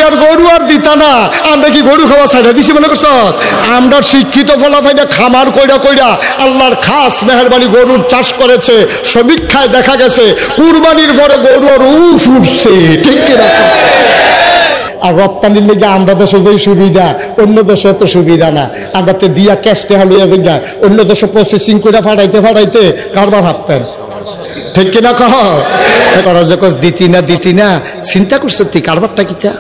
আর গরু আর দিতা না, আমরা কি গরু খাওয়া ছাড়া দিছি মনে করছ? আমরা শিক্ষিত ফলাফাইটা খামার কইরা কইরা আল্লাহর খাস মেহরবানি গরুর চাষ করেছে। সমীক্ষায় দেখা গেছে কুরবানির পরে গরুর উফ উঠছে, ঠিক কিনা? আর রপ্তানির লেগে আমরা দেশে যে সুবিধা অন্য দেশে এত সুবিধা না। আমরা তো দিয়া ক্যাশটে হালিয়া যায়, অন্য দেশে প্রসেসিং করে ফাটাইতে ফাটাইতে কারবার হাঁটতেন, ঠিক কিনা? কহ যে কস দিতি না চিন্তা করছো তুই কারবারটা কিতা?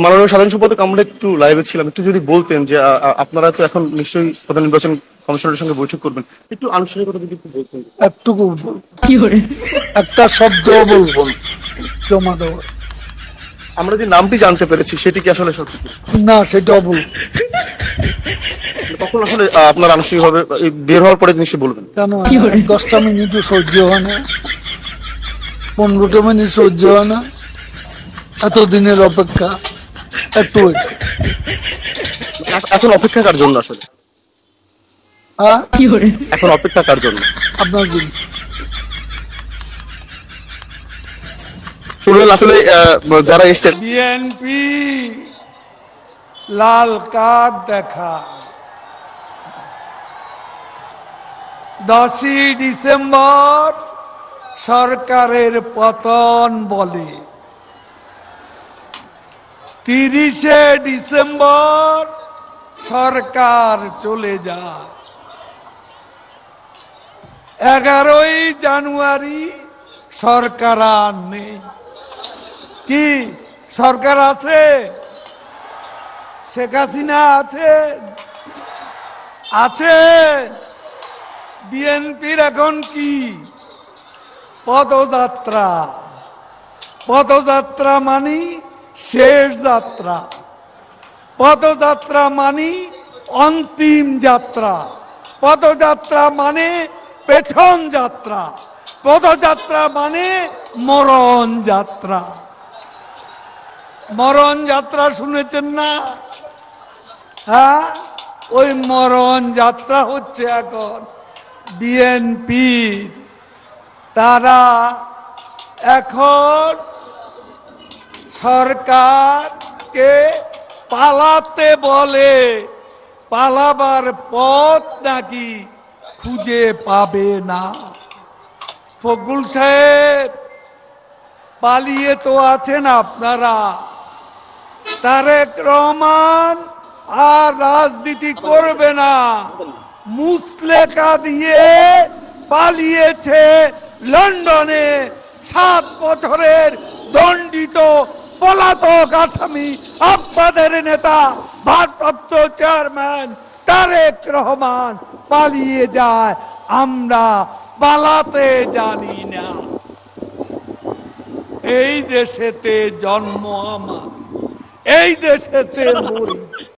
মাননীয় সাধারণ সম্পাদক, আমরা একটু লাইভে ছিলাম, একটু যদি বলতেন যে আপনারা তো এখন নিশ্চয়ই প্রধান নির্বাচন কমিশনারের সঙ্গে বৈঠক করবেন, একটু আনুষ্ঠানিকতা যদি একটু বলতেন। একটুকু একটা শব্দ বলবো জমা দেওয়ার। আমরা যে নামটি জানতে পেরেছি সেটি কি আসলে সত্যি না, সেটাও বলবো। তখন আসলে আপনার আনুষ্ঠানিকভাবে বের হওয়ার পরে নিশ্চয়ই বলবেন। কেন 10টা মিনিটও সহ্য হয় না, 15টা মিনিট সহ্য হয় না, এতদিনের অপেক্ষা একটু এখন অপেক্ষা কার জন্য আসলে? এখন অপেক্ষা কার জন্য? আপনার জন্য। শুনলেন আসলে যারা এসছেন। বিএনপি লাল কার্ড দেখা 10ই ডিসেম্বর সরকারের পতন বলে, 30শে ডিসেম্বর সরকার চলে যায়, 11ই জানুয়ারি সরকার আর নেই। কি সরকার আছে? শেখ হাসিনা আছে। বিএনপির এখন কি পদযাত্রা মানি শেষ যাত্রা, পদযাত্রা মানি অন্তিম যাত্রা, পদযাত্রা মানে পেছন যাত্রা, পদযাত্রা মানে মরণ যাত্রা। মরণ যাত্রা শুনেছেন না? হ্যাঁ, ওই মরণ যাত্রা হচ্ছে এখন বিএনপি। তারা এখন সরকারকে পালাতে বলে, পালাবার পথ নাকি খুঁজে পাবে না। ফখরুল সাহেব পালিয়ে তো আছেন আপনারা, তারেক রহমান আর রাজনীতি করবে না, মুসলেকা দিয়ে পালিয়েছে লন্ডনে। 7 বছরের দণ্ডিত পলাতক আসামি আপনাদের নেতা ভারপ্রাপ্ত চেয়ারম্যান তারেক রহমান পালিয়ে যায়, আমরা পালাতে জানি না। এই দেশেতে জন্ম আমার, এই দেশেতে মরি।